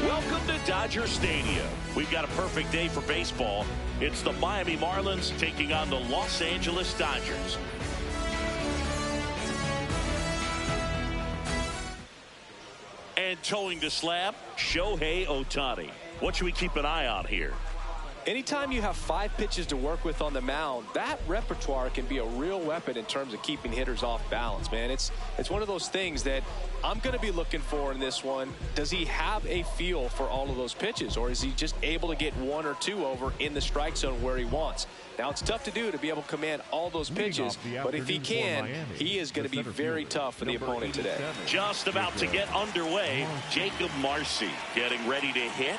Welcome to Dodger Stadium. We've got a perfect day for baseball. It's the Miami Marlins taking on the Los Angeles Dodgers. And towing the slab, Shohei Ohtani. What should we keep an eye on here? Anytime you have 5 pitches to work with on the mound, that repertoire can be a real weapon in terms of keeping hitters off balance, man. It's one of those things that I'm going to be looking for in this one. Does he have a feel for all of those pitches, or is he just able to get 1 or 2 over in the strike zone where he wants? Now, it's tough to do to be able to command all those pitches, but if he can, he is going to be very tough for the opponent today. Just about to get underway, Jacob Marcy getting ready to hit.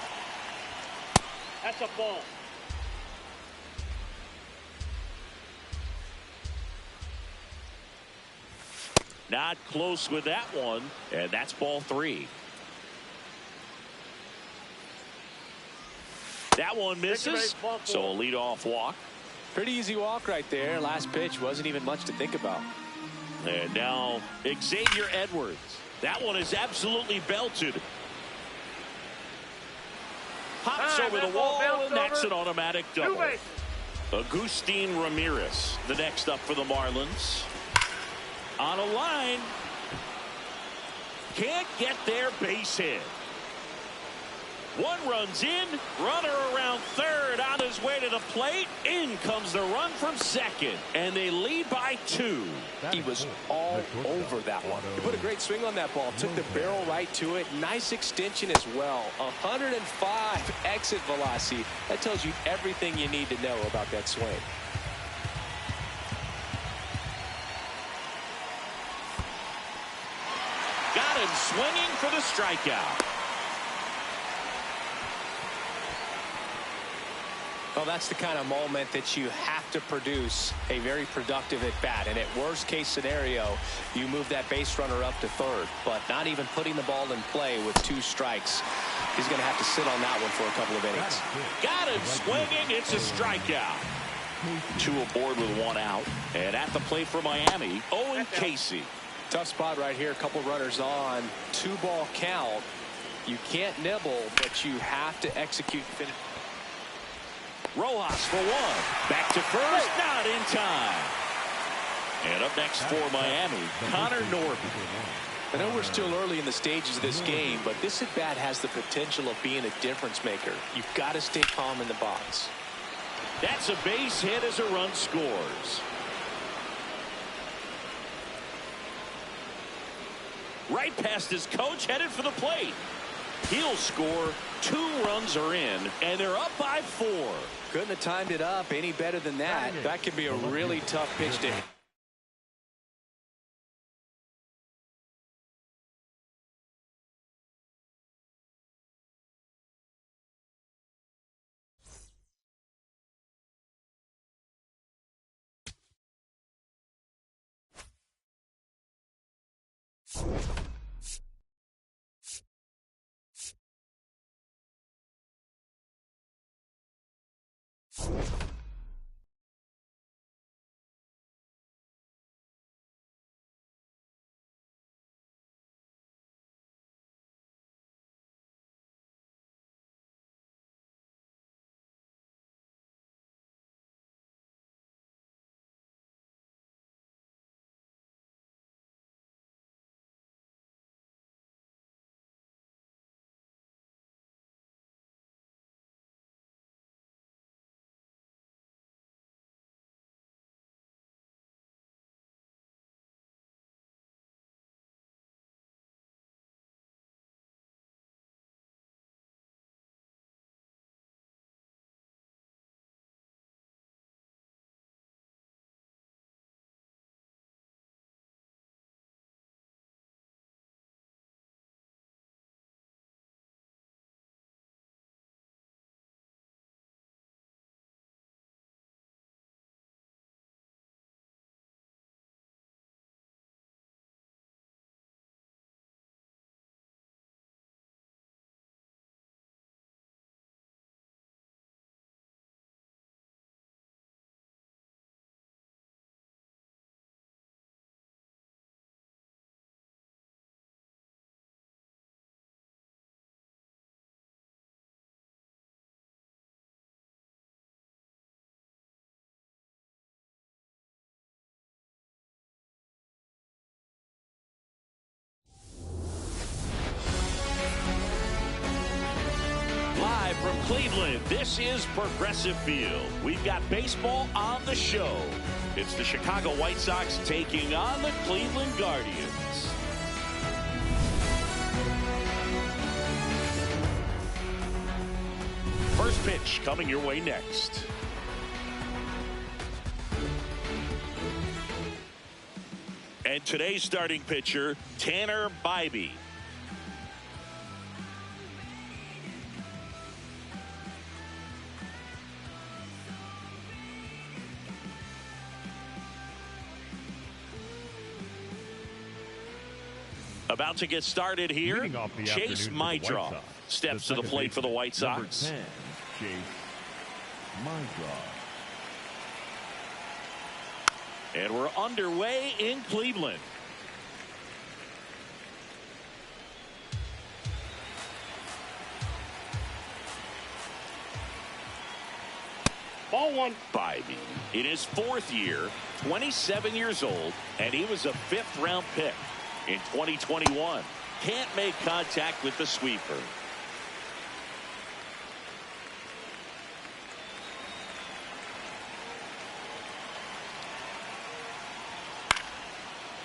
That's a ball. Not close with that one, and that's ball 3. That one misses, so a leadoff walk. Pretty easy walk right there. Last pitch wasn't even much to think about. And now Xavier Edwards. That one is absolutely belted. Hops over the wall, and that's an automatic double. Agustin Ramirez, the next up for the Marlins. On a line. Can't get their base hit. 1 runs in. Runner around third on his way to the plate. In comes the run from second. And they lead by 2. He was all over that one. He put a great swing on that ball. Took the barrel right to it. Nice extension as well. 105 exit velocity. That tells you everything you need to know about that swing. Got him swinging for the strikeout. Well, that's the kind of moment that you have to produce a very productive at bat. And at worst case scenario, you move that base runner up to third. But not even putting the ball in play with 2 strikes. He's going to have to sit on that one for a couple of innings. Got him swinging. It's a strikeout. 2 aboard with 1 out. And at the plate for Miami, Owen Casey. Tough spot right here. A couple runners on. 2-ball count. You can't nibble, but you have to execute. Rojas for 1. Back to first. Not in time. And up next for Miami, Connor Norton. I know we're still early in the stages of this game, but this at-bat has the potential of being a difference maker. You've got to stay calm in the box. That's a base hit as a run scores. right past his coach, headed for the plate. He'll score. 2 runs are in, and they're up by 4. Couldn't have timed it up any better than that. That could be a really tough pitch to hit. From Cleveland, this is Progressive Field. We've got baseball on the show. It's the Chicago White Sox taking on the Cleveland Guardians. First pitch coming your way next. And today's starting pitcher, Tanner Bibee. About to get started here. Chase Meidroth steps to the plate for the White Sox. 10, Chase Meidroth. And we're underway in Cleveland. Ball 1. Bibee in his 4th year, 27 years old, and he was a 5th-round pick in 2021. Can't make contact with the sweeper.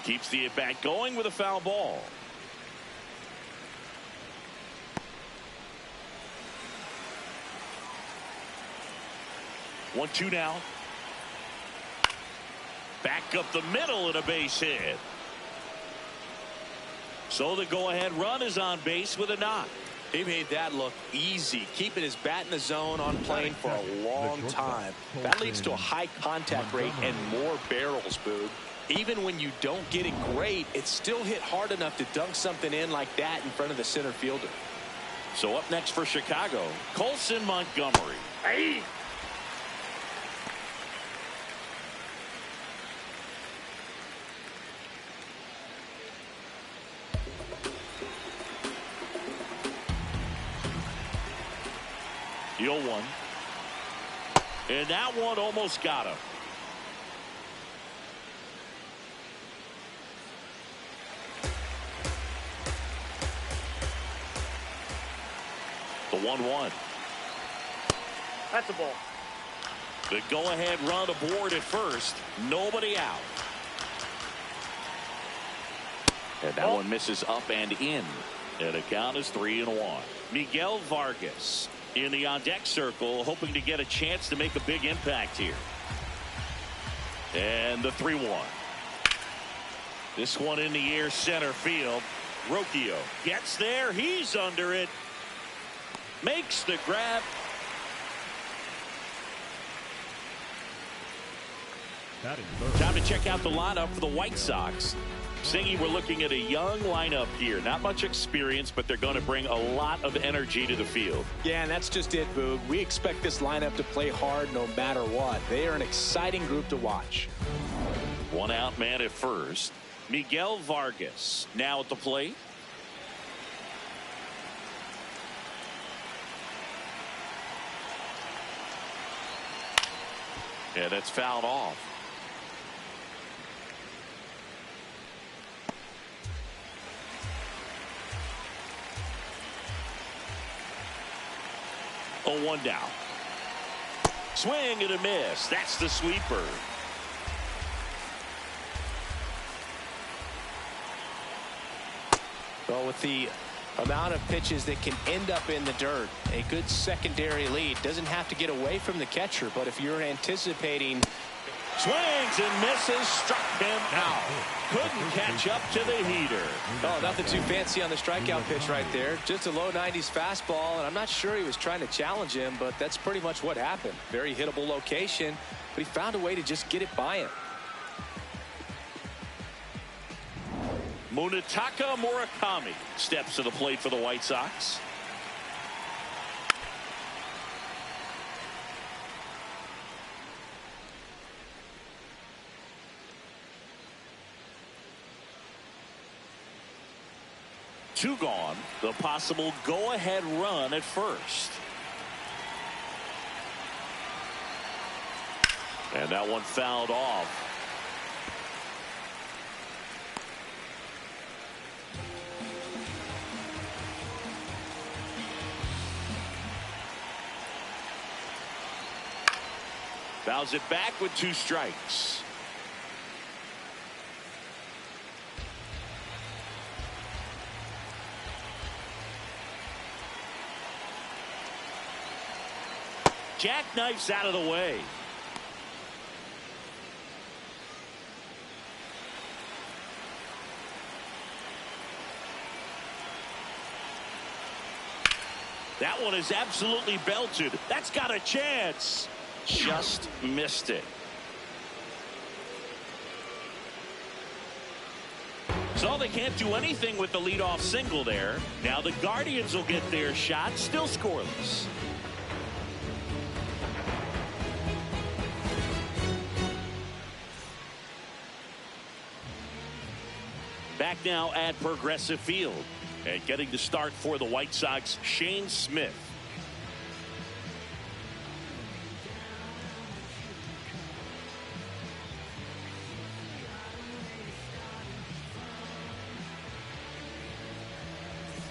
Keeps the at-bat going with a foul ball. One, two now. Back up the middle and a base hit. So the go-ahead run is on base with a knock. He made that look easy, keeping his bat in the zone on plane for a long time. That leads to a high contact rate and more barrels, Boog. Even when you don't get it great, it's still hit hard enough to dunk something in like that in front of the center fielder. So up next for Chicago, Colson Montgomery. Hey! The 0-1. And that one almost got him. The 1-1. That's a ball. The go-ahead run aboard at first. Nobody out. And that one misses up and in. And the count is 3-1. Miguel Vargas in the on-deck circle, hoping to get a chance to make a big impact here. And the 3-1. This one in the air center field. Rocchio gets there. He's under it. Makes the grab. Time to check out the lineup for the White Sox. Singy, we're looking at a young lineup here. Not much experience, but they're going to bring a lot of energy to the field. Yeah, and that's just it, Boog. We expect this lineup to play hard no matter what. They are an exciting group to watch. One out man at first. Miguel Vargas now at the plate. Yeah, that's fouled off. Oh, 1 down. Swing and a miss. That's the sweeper. Well, with the amount of pitches that can end up in the dirt, a good secondary lead doesn't have to get away from the catcher, but if you're anticipating. Swings and misses, struck him out. Couldn't catch up to the heater. Oh, nothing too fancy on the strikeout pitch right there. Just a low 90s fastball, and I'm not sure he was trying to challenge him, but that's pretty much what happened. Very hittable location, but he found a way to just get it by him. Munetaka Murakami steps to the plate for the White Sox. Two gone. The possible go-ahead run at first. And that one fouled off. Fouls it back with 2 strikes. Jackknifes out of the way. That one is absolutely belted. That's got a chance. Just missed it. So they can't do anything with the leadoff single there. Now the Guardians will get their shot. Still scoreless. Back now at Progressive Field. And getting the start for the White Sox, Shane Smith.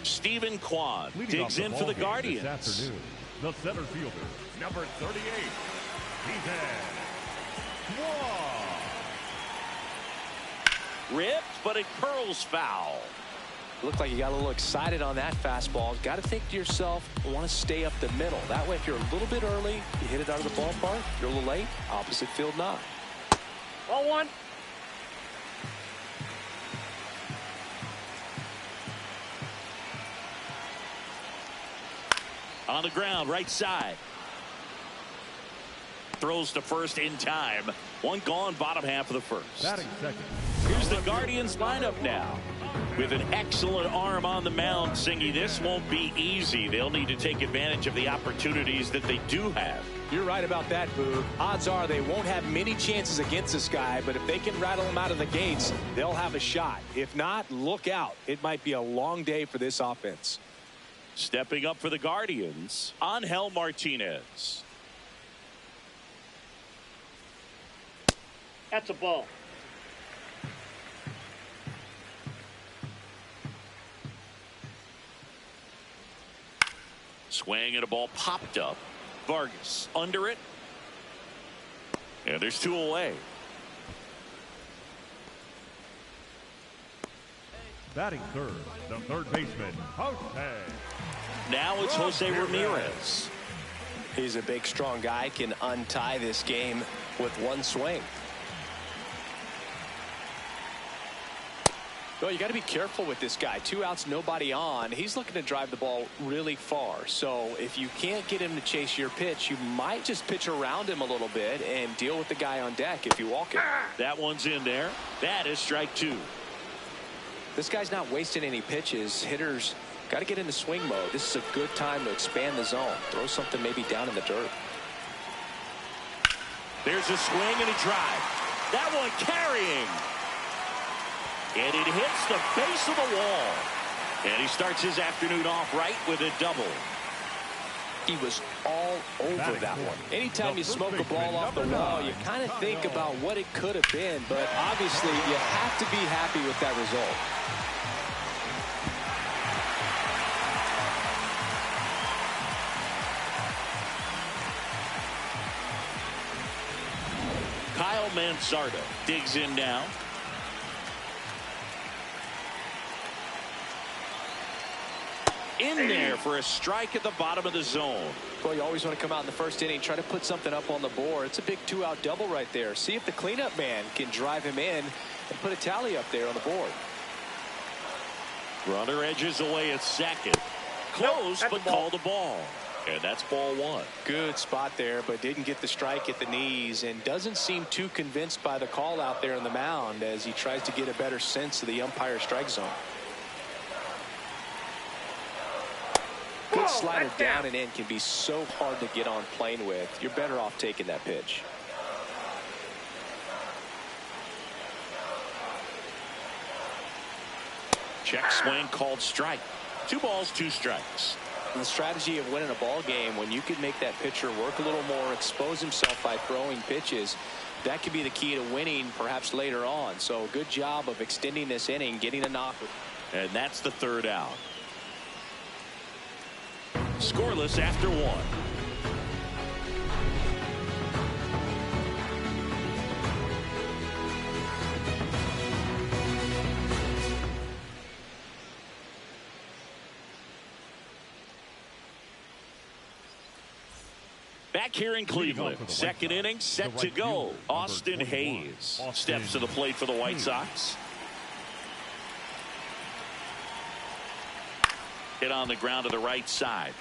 Stephen Kwan digs in for the Guardians. This afternoon, the center fielder, number 38, Ethan Kwan. Ripped, but it curls foul. Looked like you got a little excited on that fastball. Got to think to yourself, I want to stay up the middle. That way, if you're a little bit early, you hit it out of the ballpark. If you're a little late, opposite field not. Ball 1. On the ground, right side. Throws to first in time. One gone, bottom half of the first. Batting second. Here's the Guardians lineup now. With an excellent arm on the mound, Singy, this won't be easy. They'll need to take advantage of the opportunities that they do have. You're right about that, Boog. Odds are they won't have many chances against this guy, but if they can rattle him out of the gates, they'll have a shot. If not, look out. It might be a long day for this offense. Stepping up for the Guardians, Angel Martinez. That's a ball. Swing and a ball popped up. Vargas under it. And there's 2 away. Batting third, the third baseman, Jose. Now it's Jose Ramirez. He's a big, strong guy, can untie this game with one swing. Well, you got to be careful with this guy. 2 outs, nobody on. He's looking to drive the ball really far. So if you can't get him to chase your pitch, you might just pitch around him a little bit and deal with the guy on deck if you walk him. That one's in there. That is strike 2. This guy's not wasting any pitches. Hitters got to get into swing mode. This is a good time to expand the zone. Throw something maybe down in the dirt. There's a swing and a drive. That one carrying. And it hits the base of the wall. And he starts his afternoon off right with a double. He was all over that one. Anytime you smoke a ball off the wall, you kind of think about what it could have been. But obviously, you have to be happy with that result. Kyle Manzardo digs in now. In there for a strike at the bottom of the zone. Well, you always want to come out in the first inning, try to put something up on the board. It's a big 2-out double right there. See if the cleanup man can drive him in and put a tally up there on the board. Runner edges away at second. Close, but called a ball. And that's ball 1. Good spot there, but didn't get the strike at the knees and doesn't seem too convinced by the call out there on the mound as he tries to get a better sense of the umpire strike zone. Good slider down and in can be so hard to get on plane with. You're better off taking that pitch. Check swing called strike. 2 balls, 2 strikes. And the strategy of winning a ball game, when you can make that pitcher work a little more, expose himself by throwing pitches, that could be the key to winning perhaps later on. So good job of extending this inning, getting a knock. And that's the 3rd out. Scoreless after 1. Back here in Cleveland, second inning set to go. Austin Hayes steps to the plate for the White Sox. Hit on the ground to the right side.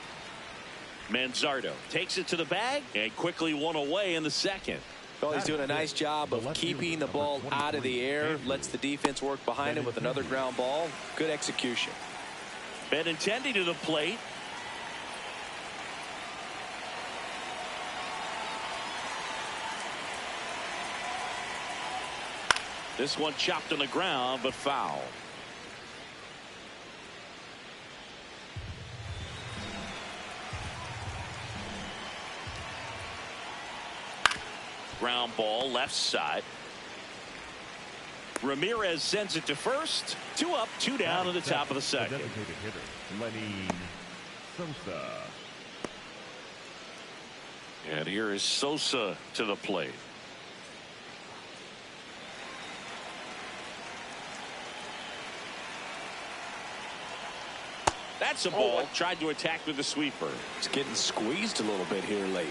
Manzardo takes it to the bag and quickly one away in the second. Well, he's doing a nice job of keeping the ball out of the air, lets the defense work behind him with another ground ball. Good execution. Benintendi to the plate. This one chopped on the ground, but foul. Ground ball left side. Ramirez sends it to first. 2 up, 2 down in the top of the second. Designated hitter, Lenny Sosa. And here is Sosa to the plate. That's a ball. Tried to attack with the sweeper. It's getting squeezed a little bit here late.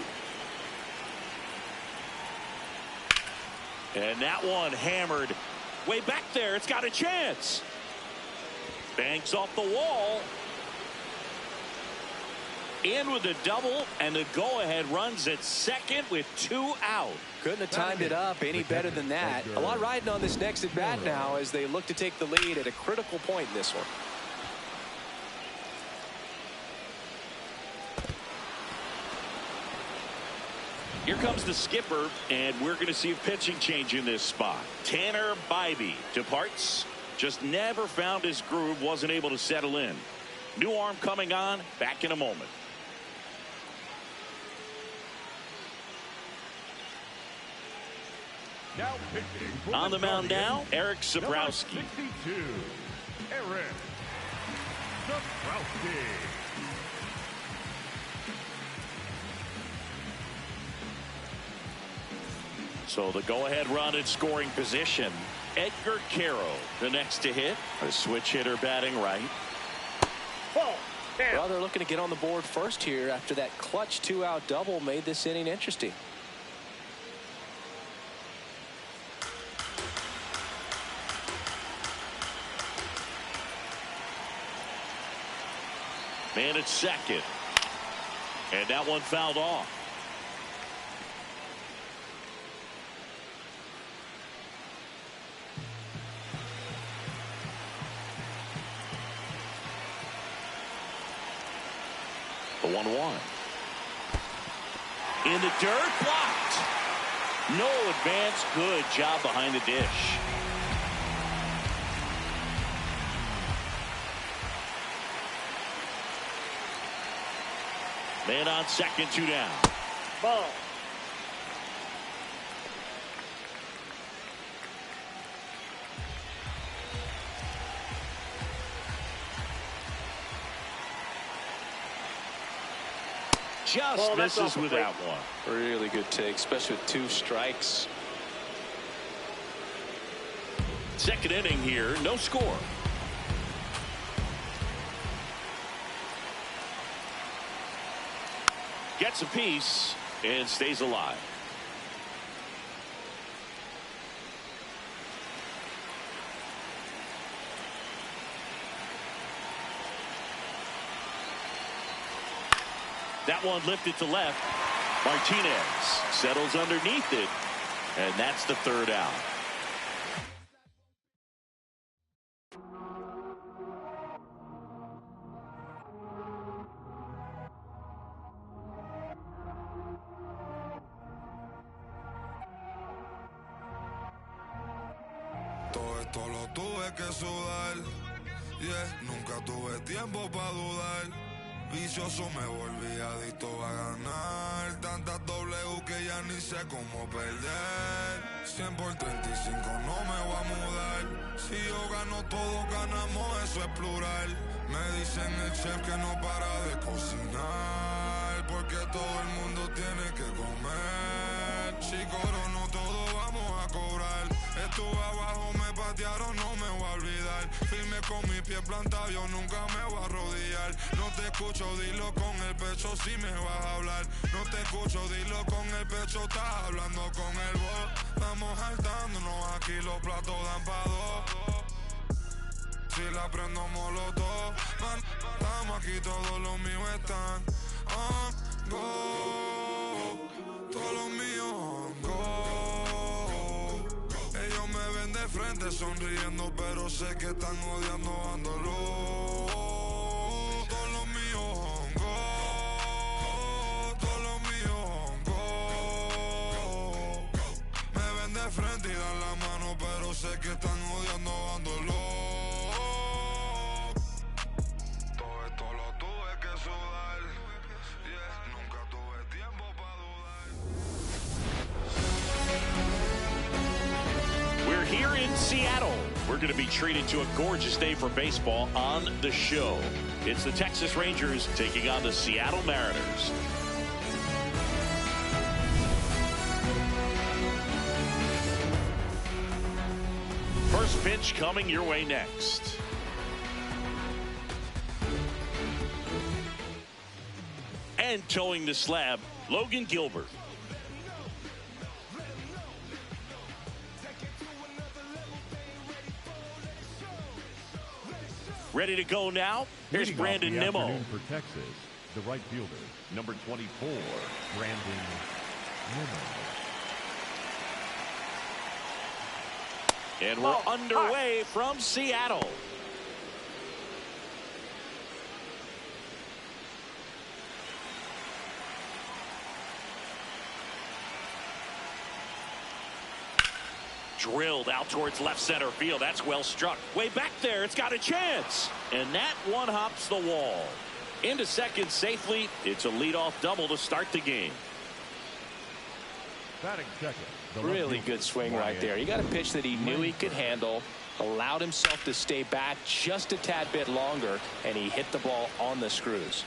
And that one hammered way back there. It's got a chance. Banks off the wall. In with a double, and the go-ahead runs at second with 2 out. Couldn't have timed it up any better than that. A lot riding on this next at bat now as they look to take the lead at a critical point in this one. Here comes the skipper, and we're going to see a pitching change in this spot. Tanner Bibee departs. Just never found his groove, wasn't able to settle in. New arm coming on, back in a moment. Now pitching On the mound now, Eric Sabrowski. 62, Eric Sabrowski. So the go-ahead run in scoring position. Edgar Carroll, the next to hit. A switch hitter batting right. Ball. Down. Well, they're looking to get on the board first here after that clutch 2-out double made this inning interesting. Man at second. And that one fouled off. The 1-1. In the dirt, blocked. No advance. Good job behind the dish. Man on second, 2 down. Ball. Just That's misses off the with plate. that one. Really good take, especially with 2 strikes. Second inning here, no score. Gets a piece and stays alive. That one lifted to left. Martinez settles underneath it, and that's the 3rd out. Todo esto lo tuve que sudar, yeah, nunca tuve tiempo para dudar. Vicioso me volví adicto a ganar. Tantas W que ya ni sé cómo perder. 100 por 35 no me voy a mudar. Si yo gano todos ganamos, eso es plural. Me dicen el chef que no para de cocinar, porque todo el mundo tiene que comer. Si corono todo vamos a cobrar. Estuve abajo, me patearon, no me voy a olvidar. Firme con mi pie plantado, yo nunca me voy a arrodillar. No te escucho, dilo con el pecho si me vas a hablar. No te escucho, dilo con el pecho, estás hablando con el voz. Vamos saltándonos, aquí los platos dan pa' 2. Si la prendo molotov, man, estamos aquí, todos los míos están on go. Todos los míos on go. Ellos me ven de frente sonriendo, pero sé que están odiando dándolo. Todos los míos on go. Todos los míos on go. Me ven de frente y dan la mano, pero sé que están odiando dándolo. Todo esto lo tuve que sudar, yeah, nunca tuve tiempo para dudar. We're here in Seattle. We're going to be treated to a gorgeous day for baseball on the show. It's the Texas Rangers taking on the Seattle Mariners. First pitch coming your way next. And towing the slab, Logan Gilbert. Ready to go now. Here's Leading off Brandon the Nimmo. afternoon for Texas, the right fielder, number 24, Brandon Nimmo. And we're underway from Seattle. Drilled out towards left center field. That's well struck. Way back there. It's got a chance. And that one hops the wall. Into second safely. It's a leadoff double to start the game. Batting second, the left Really fielder, good swing right Wyatt there. He got a pitch that he knew he could handle, allowed himself to stay back just a tad bit longer, and he hit the ball on the screws.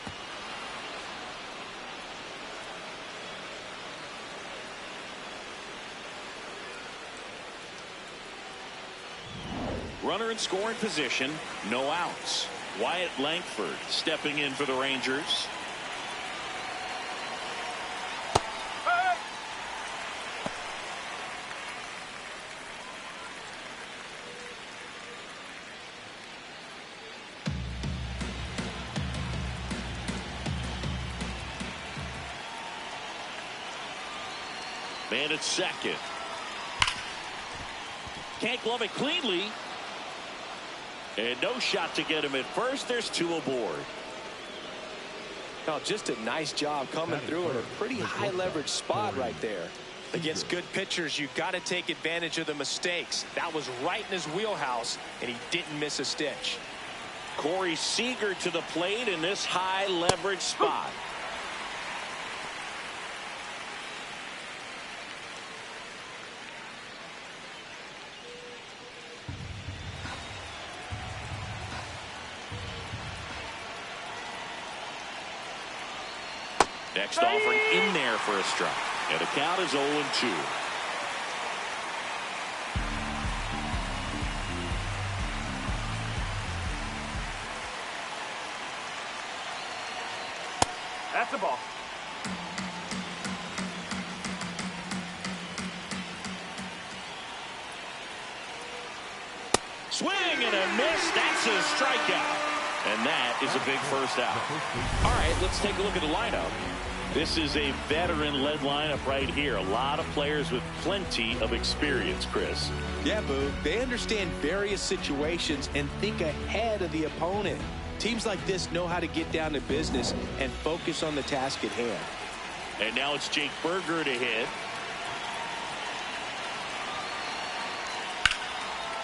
Runner in scoring position, no outs. Wyatt Langford stepping in for the Rangers. Man at second. Can't glove it cleanly. And no shot to get him at first. There's 2 aboard. Now, just a nice job coming through in a pretty high leverage spot right there. Against good pitchers, you got to take advantage of the mistakes. That was right in his wheelhouse, and he didn't miss a stitch. Corey Seager to the plate in this high leverage spot. Next offering in there for a strike. And the count is 0-2. That's the ball. Swing and a miss. That's a strikeout. And that is a big first out. All right, let's take a look at the lineup. This is a veteran-led lineup right here. A lot of players with plenty of experience, Chris. Yeah, Boo. They understand various situations and think ahead of the opponent. Teams like this know how to get down to business and focus on the task at hand. And now it's Jake Burger to hit.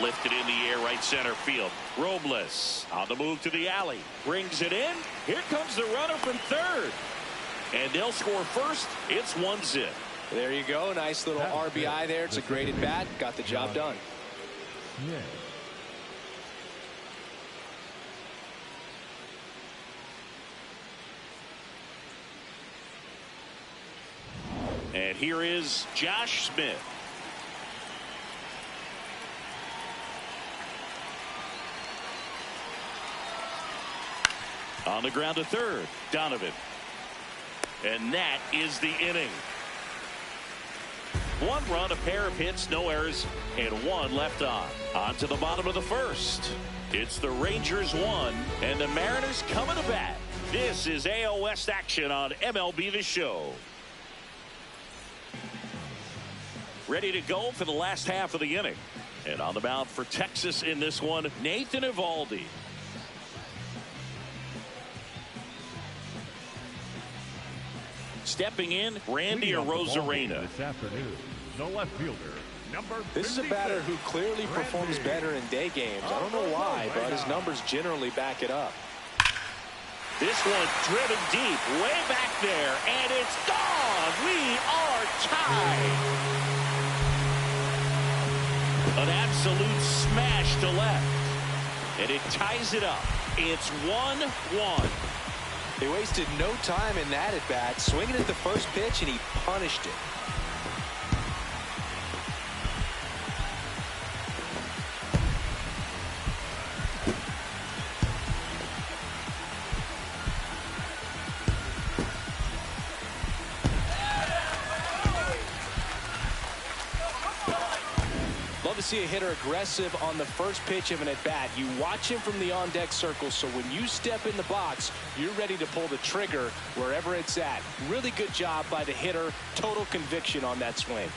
Lifted in the air, right center field. Robles on the move to the alley. Brings it in. Here comes the runner from third. And they'll score first. It's 1-0. There you go. Nice little RBI there. It's a great at bat. Got the job done. Yeah. And here is Josh Smith. On the ground to third, Donovan. And that is the inning. 1 run, a pair of hits, no errors, and 1 left on. On to the bottom of the first. It's the Rangers 1, and the Mariners coming to bat. This is AL West action on MLB The Show. Ready to go for the last half of the inning. And on the mound for Texas in this one, Nathan Eovaldi. Stepping in, Randy Arozarena. This afternoon, the left fielder, number 56. This is a batter who clearly performs better in day games. I don't know why, but his numbers generally back it up. This one driven deep, way back there, and it's gone. We are tied. An absolute smash to left, and it ties it up. It's 1-1. They wasted no time in that at bat, swinging at the first pitch, and he punished it. Love to see a hitter aggressive on the first pitch of an at-bat. You watch him from the on-deck circle, so when you step in the box, you're ready to pull the trigger wherever it's at. Really good job by the hitter. Total conviction on that swing.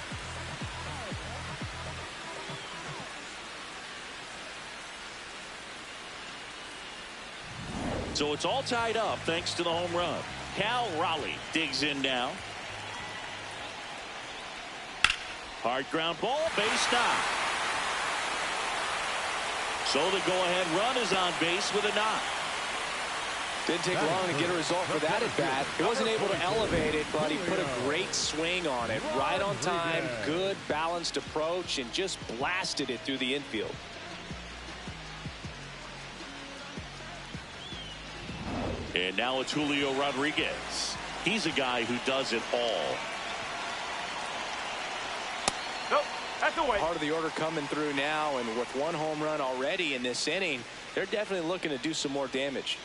So it's all tied up thanks to the home run. Cal Raleigh digs in now. Hard ground ball, base knock. So the go-ahead run is on base with a knock. Didn't take long to get a result for that at bat. He wasn't able to elevate it, but he put a great swing on it. Right on time, good balanced approach, and just blasted it through the infield. And now it's Julio Rodriguez. He's a guy who does it all. Nope, that's Strike away. Part of the order coming through now, and with one home run already in this inning, they're definitely looking to do some more damage.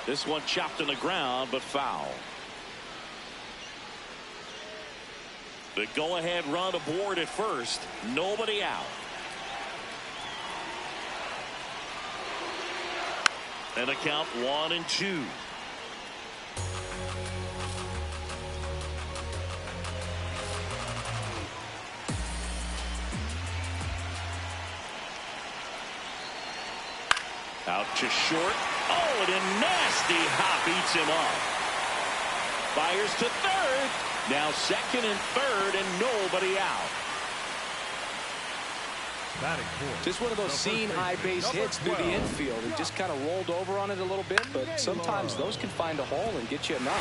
This one chopped on the ground, but foul. The go-ahead run aboard at first. Nobody out. And the count 1-2. Out to short. Oh, and a nasty hop eats him up. Fires to third. Now second and third, and nobody out. Just one of those seeing high base hits through the infield. He just kind of rolled over on it a little bit, but sometimes those can find a hole and get you a knock.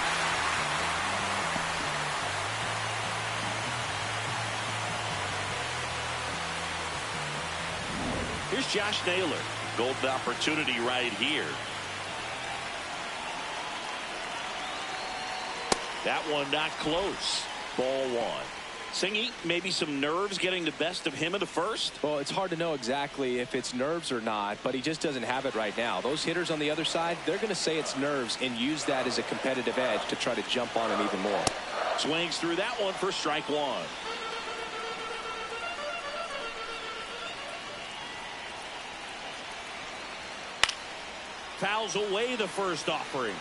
Here's Josh Naylor. Golden opportunity right here. That one not close. Ball one. Singy, maybe some nerves getting the best of him in the first? Well, it's hard to know exactly if it's nerves or not, but he just doesn't have it right now. Those hitters on the other side, they're going to say it's nerves and use that as a competitive edge to try to jump on him even more. Swings through that one for strike one. Fouls away the first offering.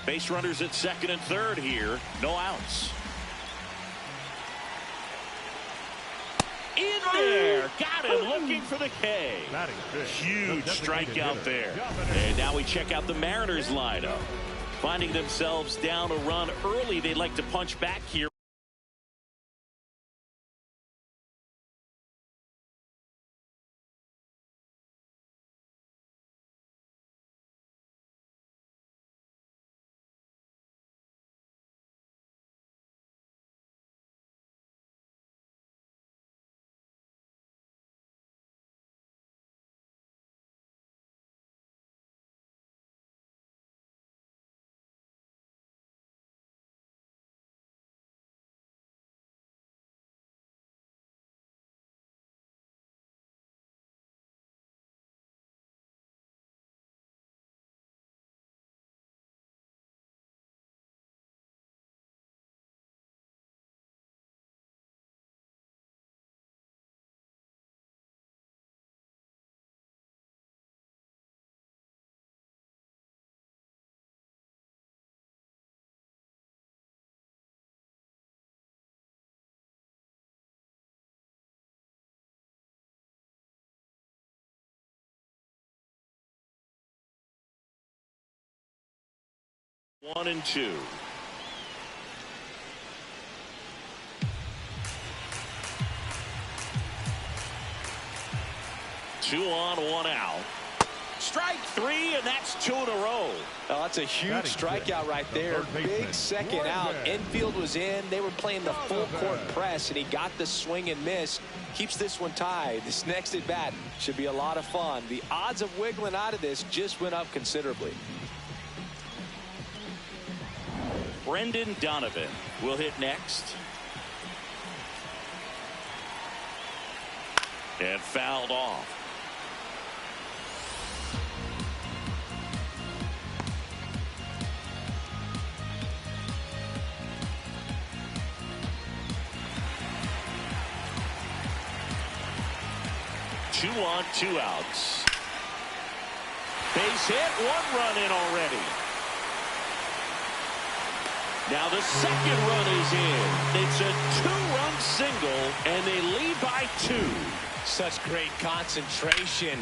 Base runners at second and third here. No outs. In there. Got him looking for the K. Huge strikeout there. And now we check out the Mariners lineup. Finding themselves down a run early, they'd like to punch back here. One and two. Two on, one out. Strike three, and that's two in a row. Oh, that's a huge strikeout right there. Big second out. Infield was in. They were playing the full court press, and he got the swing and miss. Keeps this one tied. This next at bat should be a lot of fun. The odds of wiggling out of this just went up considerably. Brendan Donovan will hit next. And fouled off. Two on, two outs. Base hit, one run in already. Now the second run is in. It's a two-run single, and they lead by two. Such great concentration.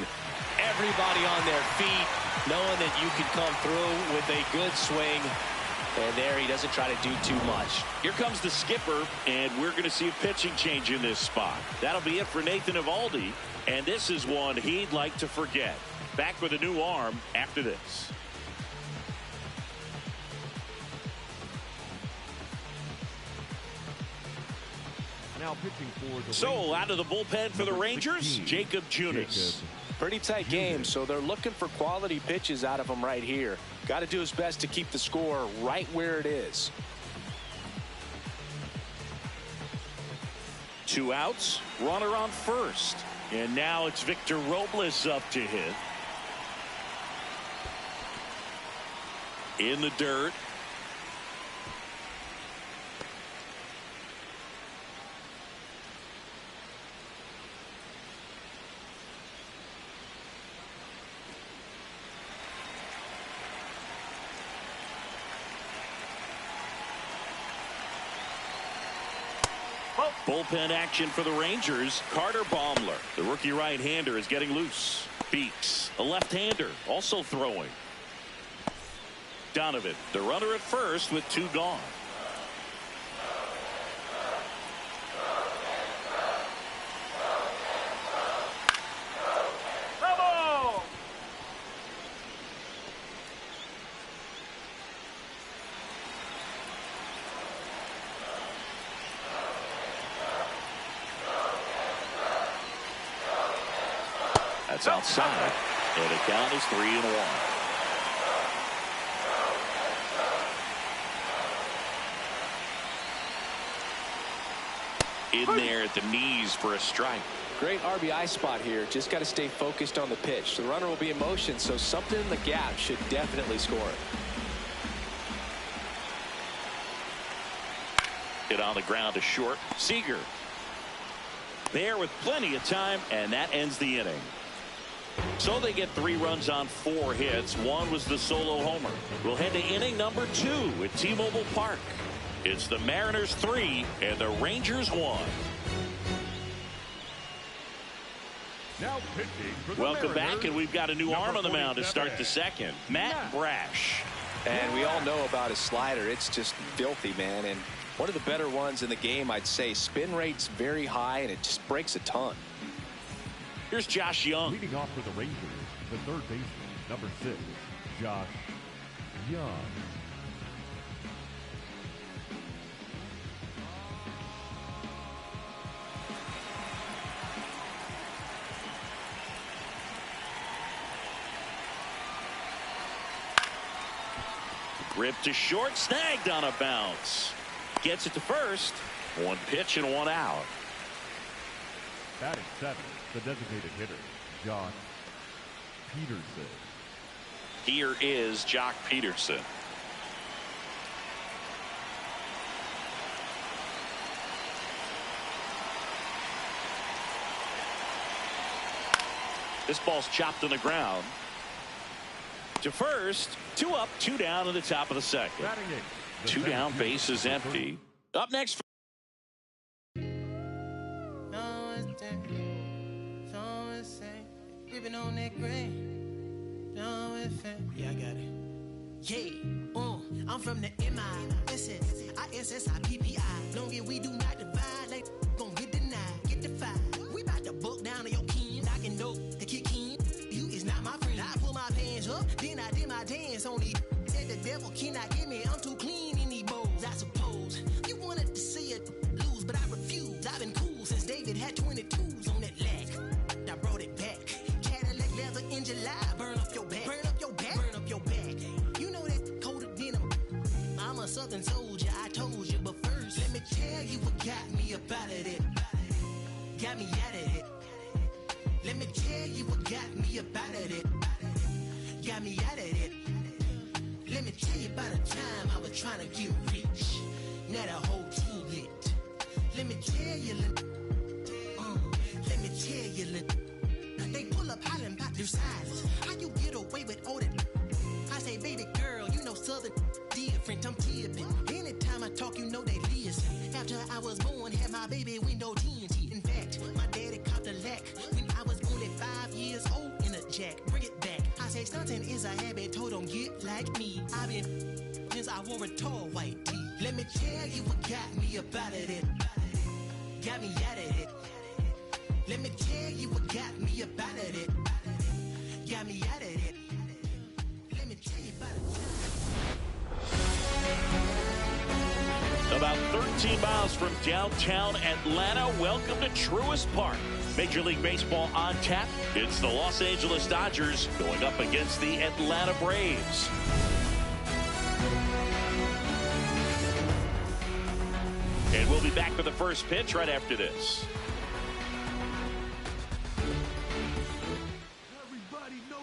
Everybody on their feet, knowing that you can come through with a good swing. And there he doesn't try to do too much. Here comes the skipper, and we're going to see a pitching change in this spot. That'll be it for Nathan Eovaldi, and this is one he'd like to forget. Back with a new arm after this. Now Now pitching for the So Rangers, out of the bullpen for the number Rangers, 16, Jacob Junis. Pretty tight game, so they're looking for quality pitches out of him right here. Got to do his best to keep the score right where it is. 2 outs, runner on first. And now it's Victor Robles up to hit. In the dirt. Bullpen action for the Rangers. Carter Baumler, the rookie right-hander, is getting loose. Beeks, a left-hander, also throwing. Donovan, the runner at first with 2 gone. Bravo! That's outside. And the count is 3-1. In there at the knees for a strike. Great RBI spot here. Just got to stay focused on the pitch. The runner will be in motion, so something in the gap should definitely score it. Hit on the ground to short. Seager there with plenty of time, and that ends the inning. So they get 3 runs on 4 hits. 1 was the solo homer. We'll head to inning number 2 at T-Mobile Park. It's the Mariners 3 and the Rangers 1. now pitching for the Welcome Mariners, back, and we've got a new number arm on the mound to 47, start the second. Matt Brash. And we all know about his slider. It's just filthy, man. And one of the better ones in the game, I'd say. Spin rate's very high, and it just breaks a ton. Here's Josh Young. Leading off for the Rangers, the third baseman, number 6, Josh Young. Ripped to short, snagged on a bounce. Gets it to first. 1 pitch and 1 out. Batting 7, the designated hitter, Josh Peterson. Here is Jock Peterson. This ball's chopped on the ground. To first, 2 up, 2 down in the top of the second. Batting 8, the 2 down, 17th, base is empty. Up next. On that grain. Yeah, I got it. Yeah, I'm from the MISSISSIPPI. Long as we do not divide, like gon' get denied, get defied. We bout to book down to your kin. I can know the kick in. You is not my friend. I pull my pants up, then I did my dance on these. Said the devil cannot get me. I'm too clean in these bowls. I suppose you wanted to see it lose, but I refuse. I've been cool since David had 22s on that leg. I brought it back. Leather in July, burn up your back, burn up your back, burn up your back. You know that colder denim. I'm a southern soldier, I told you, but first let me tell you what got me up out of it. Got me out of it. Let me tell you what got me up out of it. Got me out of it. Let me tell you about a time I was trying to get rich. Now the whole team lit. Let me tell you, let me tell you, they pull up hollering about their sizes. How you get away with all that? I say, baby girl, you know southern different. I'm tipping. Anytime I talk, you know they listen. After I was born, had my baby window TNT. In fact, my daddy caught the lack when I was only 5 years old in a jack. Bring it back. I say stunting is a habit, told them get like me. I've been since I wore a tall white tee. Let me tell you what got me up out of it. Got me out of it. Let me tell you what got me up out of it. Got me out of it. Let me tell you about it. about 13 miles from downtown Atlanta. Welcome to Truist Park. Major League Baseball on tap. It's the Los Angeles Dodgers going up against the Atlanta Braves. And we'll be back for the first pitch right after this.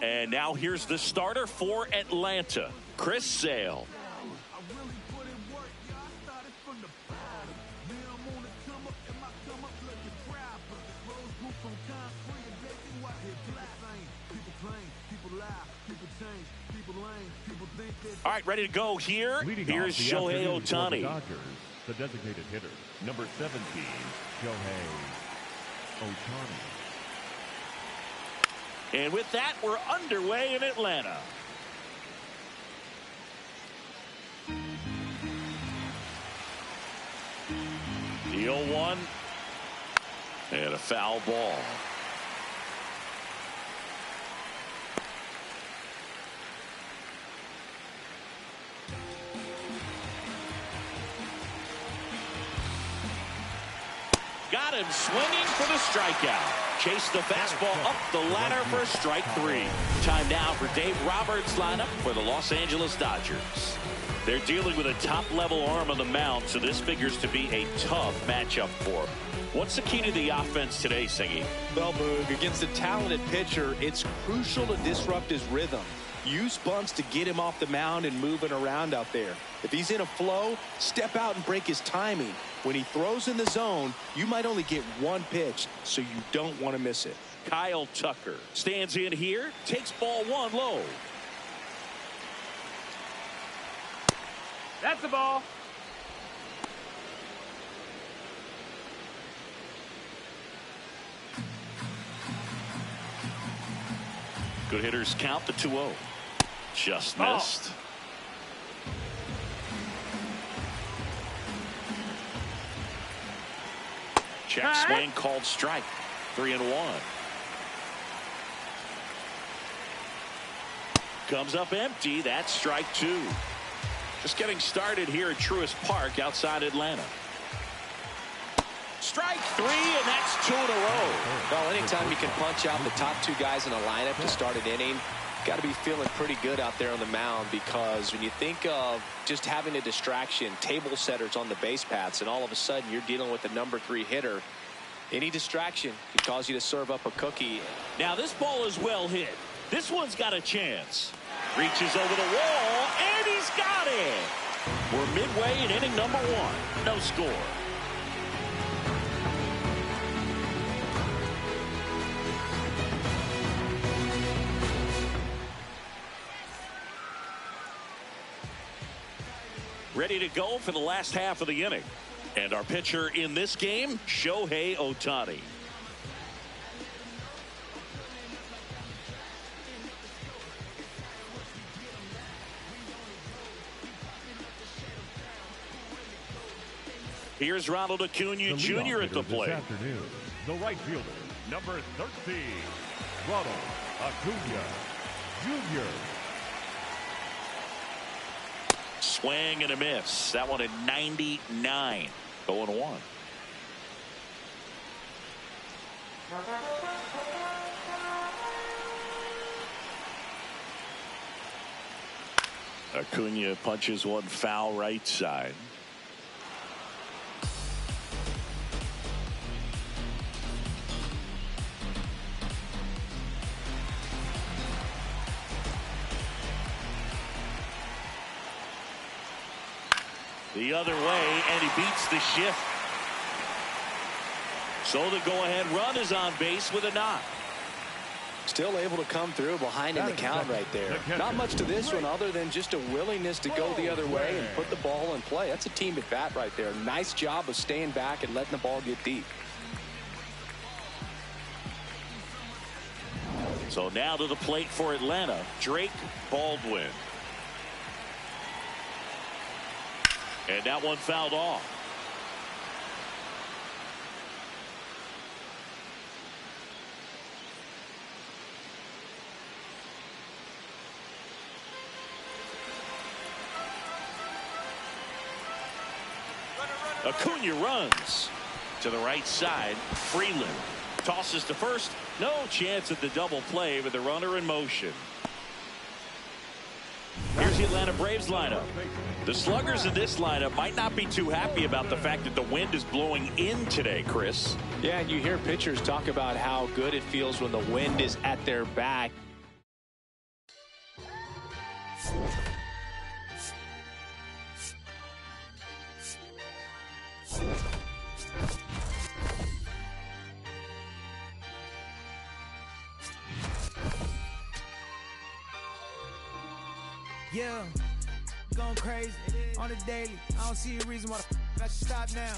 And now here's the starter for Atlanta, Chris Sale. All right, ready to go here. Here's Shohei Ohtani. The designated hitter, number 17, Shohei Ohtani. And with that, we're underway in Atlanta. The 0-1 and a foul ball. Got him swinging for the strikeout. Chase the fastball up the ladder for strike 3. Time now for Dave Roberts' lineup for the Los Angeles Dodgers. They're dealing with a top-level arm on the mound, so this figures to be a tough matchup for them. What's the key to the offense today, Singy? Well, Boog, against a talented pitcher, it's crucial to disrupt his rhythm. Use bunts to get him off the mound and moving around out there. If he's in a flow, step out and break his timing. When he throws in the zone, you might only get one pitch, so you don't want to miss it. Kyle Tucker stands in here, takes ball 1 low. That's the ball. Good hitters count the 2-0. Just missed. Check swing called strike. 3-1. Comes up empty. That's strike 2. Just getting started here at Truist Park outside Atlanta. Strike 3, and that's 2 in a row. Well, anytime you can punch out the top 2 guys in a lineup to start an inning, got to be feeling pretty good out there on the mound, because when you think of just having a distraction, table setters on the base paths, and all of a sudden you're dealing with the number 3 hitter, any distraction can cause you to serve up a cookie. Now this ball is well hit. This one's got a chance. Reaches over the wall, and he's got it. We're midway in inning number 1. No score. Ready to go for the last half of the inning. And our pitcher in this game, Shohei Ohtani. Here's Ronald Acuna Jr. at the plate. This afternoon, the right fielder, number 13, Ronald Acuna Jr. Swing and a miss. That one at 99. 0-1. Acuna punches one foul right side. The other way, and he beats the shift. So the go-ahead run is on base with a knock. Still able to come through behind in the count right there. Not much to this one other than just a willingness to go the other way and put the ball in play. That's a team at bat right there. Nice job of staying back and letting the ball get deep. So now to the plate for Atlanta, Drake Baldwin. And that one fouled off. Runner Acuna runs to the right side. Freeland tosses to first. No chance at the double play with the runner in motion. Here's the Atlanta Braves lineup. The sluggers in this lineup might not be too happy about the fact that the wind is blowing in today, Chris. Yeah, and you hear pitchers talk about how good it feels when the wind is at their back. Yeah, going crazy on the daily. I don't see a reason why the I should stop now.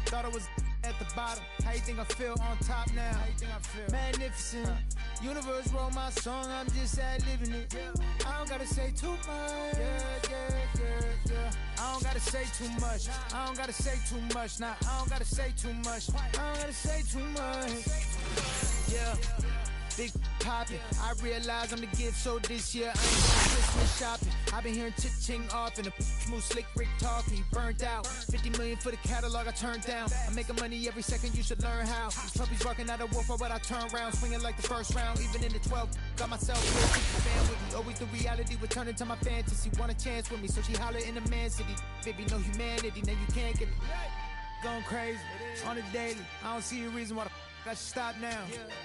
Thought I was at the bottom. How you think I feel on top now? How you think I feel? Magnificent. Universe wrote my song, I'm just ad-libbing it. I don't gotta say too much. I don't gotta say too much. I don't gotta say too much. Nah, I don't gotta say too much. I don't gotta say too much. Yeah. Big poppin', I realize I'm the gift, so this year I ain't going Christmas shopping. I've been hearing ching off and a smooth slick Rick talking, burnt out. 50 million for the catalog I turned down. I'm making money every second, you should learn how. These puppies barking out a wolf, but I turn around, swinging like the first round, even in the 12th. Got myself with a fan with me. Always the reality would turn into my fantasy. Want a chance with me, so she holler in the man city. Baby, no humanity, now you can't get it. Going crazy on the daily. I don't see a reason why the I should stop now.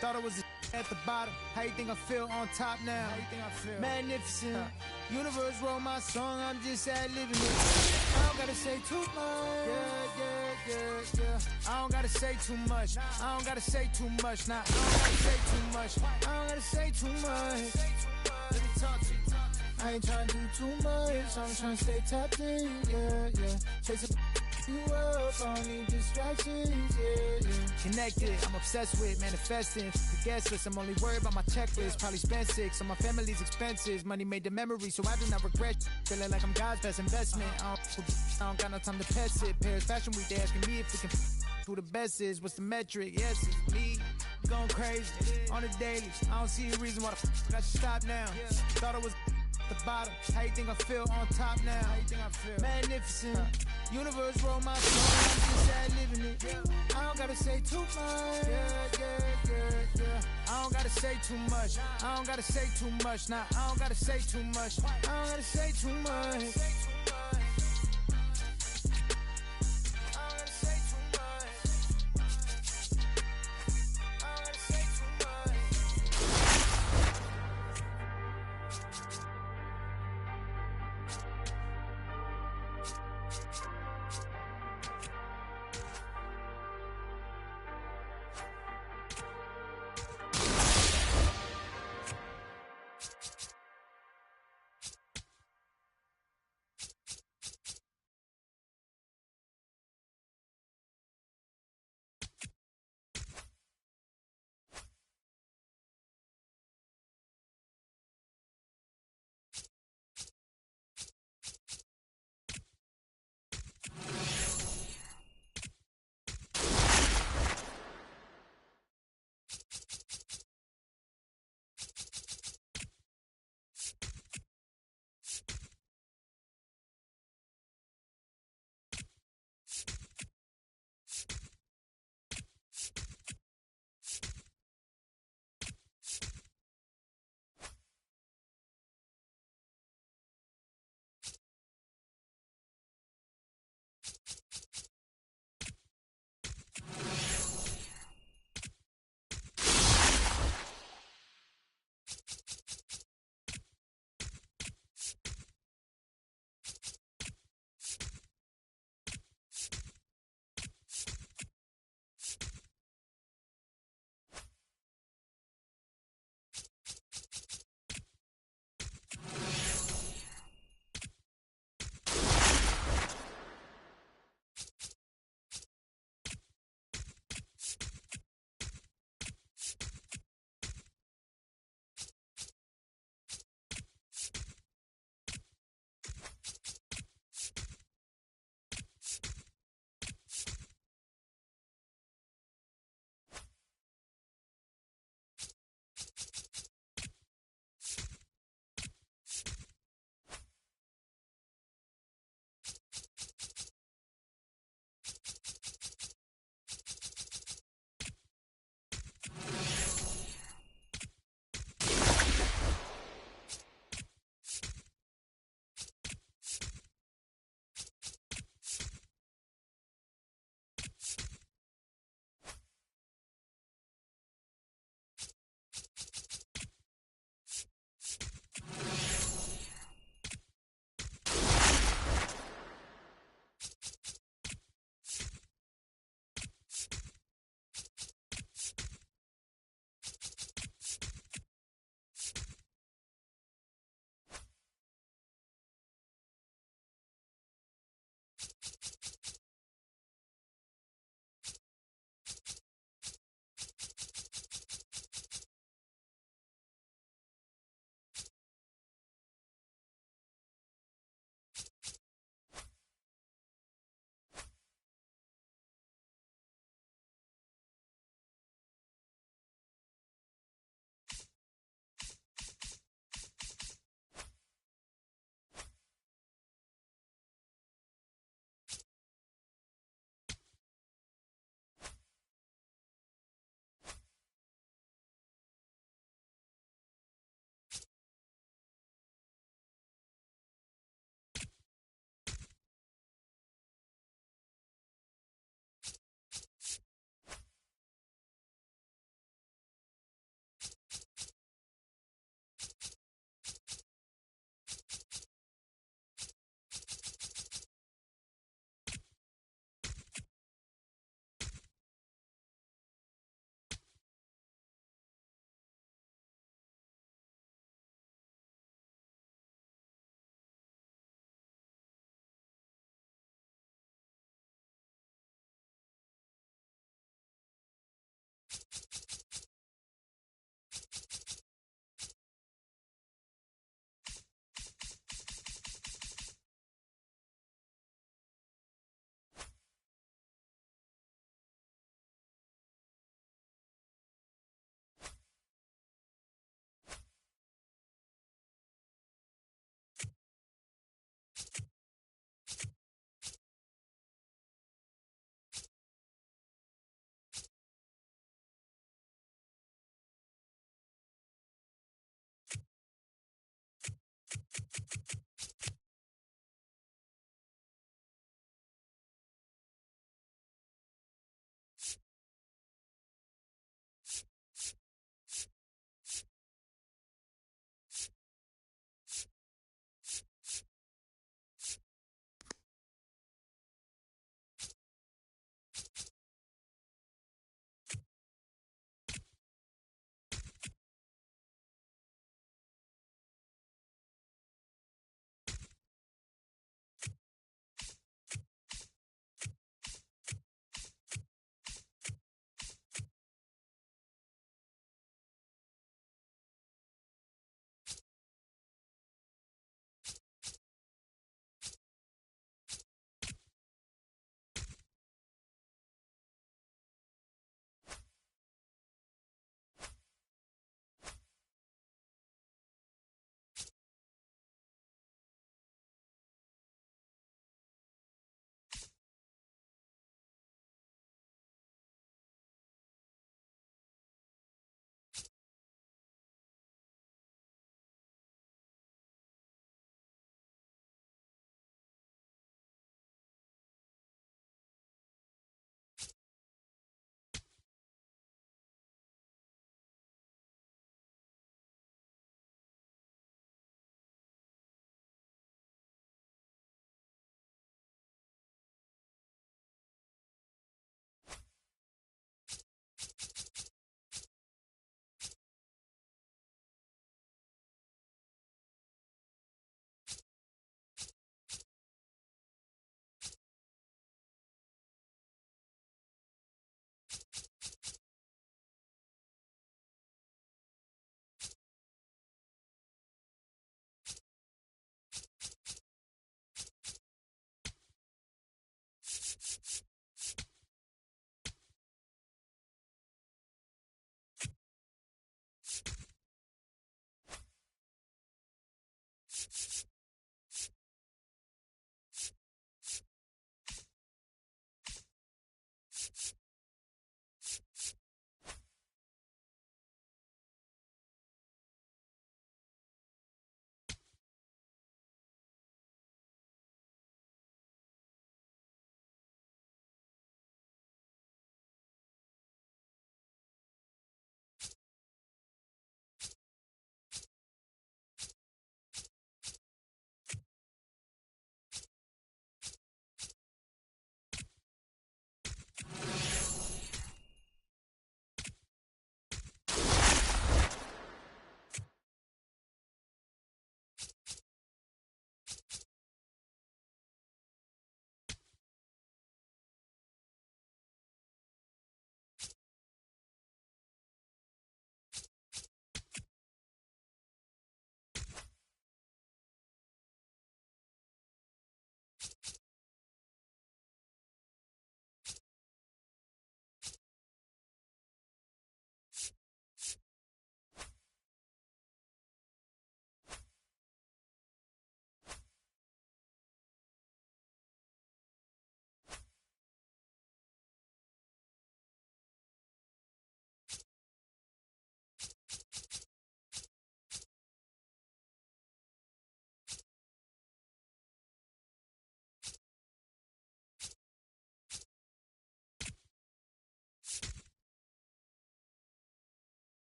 Thought I was at the bottom. How you think I feel on top now? How you think I feel? Magnificent. Universe wrote my song, I'm just ad-libbing it. I don't gotta say too much. Yeah. I don't gotta say too much. I don't gotta say too much. Nah, I don't gotta say too much. I don't gotta say too much. Let me talk to you. I ain't trying to do too much. I'm trying to stay tapped in. Yeah. Chase you up, I don't need distractions, yeah. Connected, I'm obsessed with manifesting. The guest list, I'm only worried about my checklist. Probably spent 6 on my family's expenses. Money made the memory, so I do not regret. Feeling like I'm God's best investment. I don't got no time to pet it. Paris Fashion Week, they asking me if we can who the best is. What's the metric? Yes, it's me. Going crazy on the daily. I don't see a reason why the I should stop now. Thought I was the bottom. How you think I feel on top now? How you think I feel? Magnificent. Universe wrote my song, I'm just ad-libbing it. I don't gotta say too much. Yeah. I don't gotta say too much. I don't gotta say too much. Nah, I don't gotta say too much. I don't gotta say too much.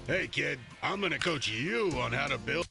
Hey, kid, I'm going to coach you on how to build.